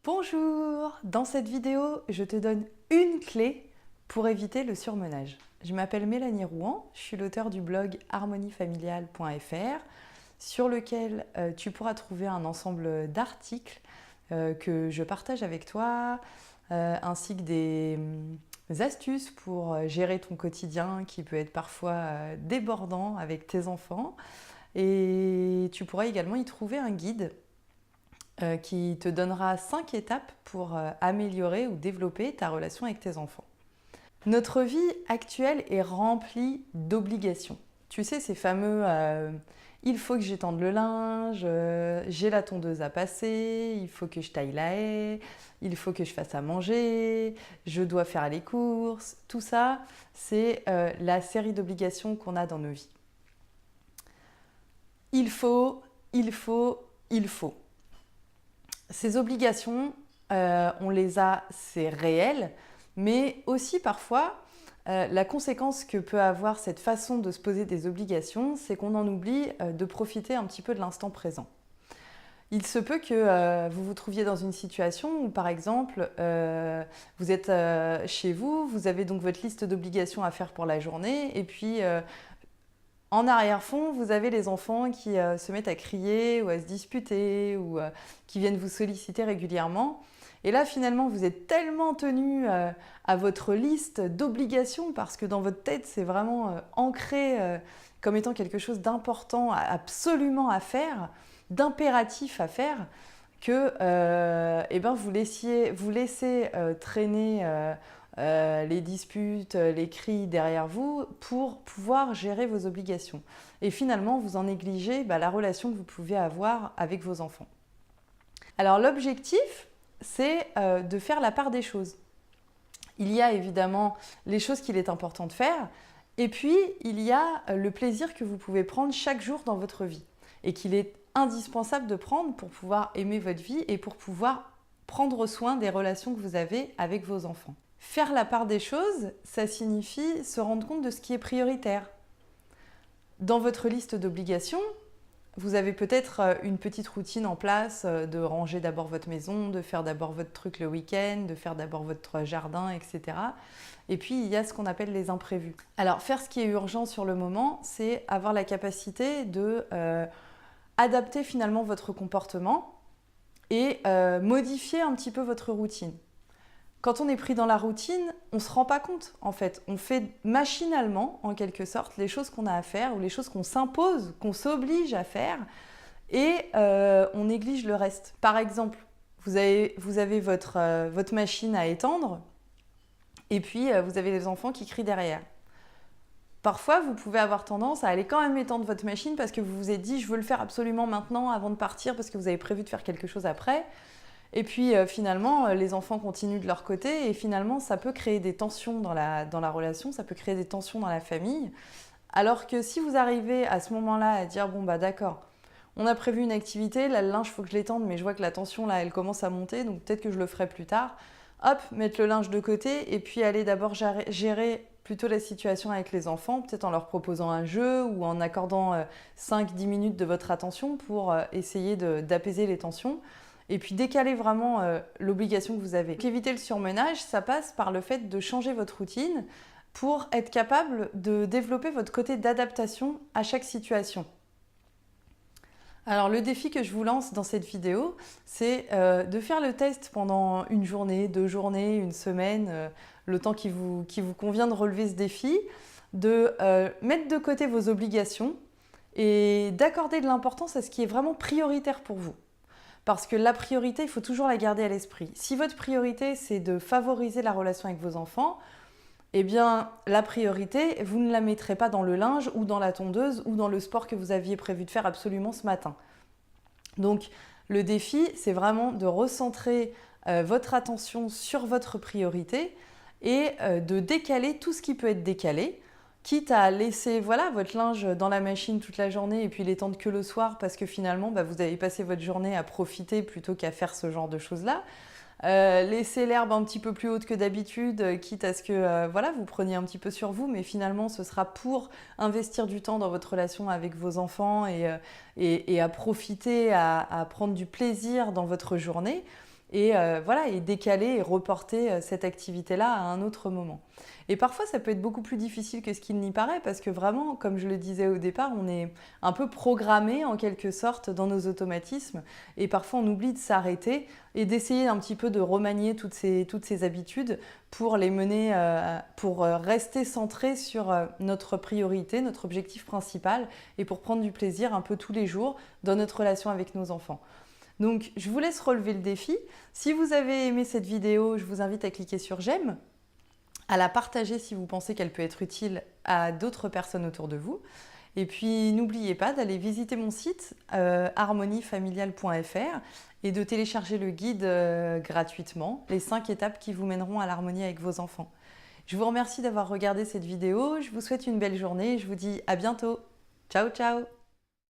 Bonjour! Dans cette vidéo, je te donne une clé pour éviter le surmenage. Je m'appelle Mélanie Rouen, je suis l'auteure du blog harmoniefamiliale.fr sur lequel tu pourras trouver un ensemble d'articles que je partage avec toi, ainsi que des astuces pour gérer ton quotidien qui peut être parfois débordant avec tes enfants. Et tu pourras également y trouver un guide qui te donnera 5 étapes pour améliorer ou développer ta relation avec tes enfants. Notre vie actuelle est remplie d'obligations. Tu sais, ces fameux il faut que j'étende le linge, j'ai la tondeuse à passer, il faut que je taille la haie, il faut que je fasse à manger, je dois faire les courses. Tout ça, c'est la série d'obligations qu'on a dans nos vies. Il faut. Ces obligations, on les a, c'est réel, mais aussi parfois, la conséquence que peut avoir cette façon de se poser des obligations, c'est qu'on en oublie de profiter un petit peu de l'instant présent. Il se peut que vous vous trouviez dans une situation où, par exemple, vous êtes chez vous, vous avez donc votre liste d'obligations à faire pour la journée, et puis en arrière-fond, vous avez les enfants qui se mettent à crier ou à se disputer ou qui viennent vous solliciter régulièrement. Et là, finalement, vous êtes tellement tenu à votre liste d'obligations parce que dans votre tête, c'est vraiment ancré comme étant quelque chose d'important, absolument à faire, d'impératif à faire, que vous laissez traîner les disputes, les cris derrière vous pour pouvoir gérer vos obligations. Et finalement, vous en négligez la relation que vous pouvez avoir avec vos enfants. Alors l'objectif, c'est de faire la part des choses. Il y a évidemment les choses qu'il est important de faire, et puis il y a le plaisir que vous pouvez prendre chaque jour dans votre vie, et qu'il est indispensable de prendre pour pouvoir aimer votre vie et pour pouvoir prendre soin des relations que vous avez avec vos enfants. Faire la part des choses, ça signifie se rendre compte de ce qui est prioritaire. Dans votre liste d'obligations, vous avez peut-être une petite routine en place de ranger d'abord votre maison, de faire d'abord votre truc le week-end, de faire d'abord votre jardin, etc. Et puis, il y a ce qu'on appelle les imprévus. Alors, faire ce qui est urgent sur le moment, c'est avoir la capacité de adapter finalement votre comportement et modifier un petit peu votre routine. Quand on est pris dans la routine, on ne se rend pas compte en fait. On fait machinalement, en quelque sorte, les choses qu'on a à faire ou les choses qu'on s'impose, qu'on s'oblige à faire et on néglige le reste. Par exemple, vous avez votre machine à étendre et puis vous avez les enfants qui crient derrière. Parfois, vous pouvez avoir tendance à aller quand même étendre votre machine parce que vous vous êtes dit « je veux le faire absolument maintenant avant de partir parce que vous avez prévu de faire quelque chose après ». Et puis finalement, les enfants continuent de leur côté et finalement, ça peut créer des tensions dans la relation, ça peut créer des tensions dans la famille. Alors que si vous arrivez à ce moment-là à dire « bon bah d'accord, on a prévu une activité, là le linge, il faut que je l'étende, mais je vois que la tension là, elle commence à monter, donc peut-être que je le ferai plus tard. » Hop, mettre le linge de côté et puis aller d'abord gérer plutôt la situation avec les enfants, peut-être en leur proposant un jeu ou en accordant 5-10 minutes de votre attention pour essayer d'apaiser les tensions. Et puis décaler vraiment l'obligation que vous avez. Donc, éviter le surmenage, ça passe par le fait de changer votre routine pour être capable de développer votre côté d'adaptation à chaque situation. Alors le défi que je vous lance dans cette vidéo, c'est de faire le test pendant une journée, 2 journées, une semaine, le temps qui vous convient de relever ce défi, de mettre de côté vos obligations et d'accorder de l'importance à ce qui est vraiment prioritaire pour vous. Parce que la priorité, il faut toujours la garder à l'esprit. Si votre priorité, c'est de favoriser la relation avec vos enfants, eh bien, la priorité, vous ne la mettrez pas dans le linge ou dans la tondeuse ou dans le sport que vous aviez prévu de faire absolument ce matin. Donc, le défi, c'est vraiment de recentrer votre attention sur votre priorité et de décaler tout ce qui peut être décalé, quitte à laisser votre linge dans la machine toute la journée et puis l'étendre que le soir parce que finalement, vous avez passé votre journée à profiter plutôt qu'à faire ce genre de choses-là. Laisser l'herbe un petit peu plus haute que d'habitude, quitte à ce que vous preniez un petit peu sur vous, mais finalement ce sera pour investir du temps dans votre relation avec vos enfants et à profiter, à prendre du plaisir dans votre journée. et voilà, et décaler et reporter cette activité-là à un autre moment. Et parfois, ça peut être beaucoup plus difficile que ce qu'il n'y paraît parce que vraiment, comme je le disais au départ, on est un peu programmé en quelque sorte dans nos automatismes et parfois on oublie de s'arrêter et d'essayer un petit peu de remanier toutes ces habitudes pour les mener, pour rester centré sur notre priorité, notre objectif principal et pour prendre du plaisir un peu tous les jours dans notre relation avec nos enfants. Donc, je vous laisse relever le défi. Si vous avez aimé cette vidéo, je vous invite à cliquer sur j'aime, à la partager si vous pensez qu'elle peut être utile à d'autres personnes autour de vous. Et puis, n'oubliez pas d'aller visiter mon site harmoniefamiliale.fr et de télécharger le guide gratuitement, les 5 étapes qui vous mèneront à l'harmonie avec vos enfants. Je vous remercie d'avoir regardé cette vidéo, je vous souhaite une belle journée et je vous dis à bientôt. Ciao, ciao!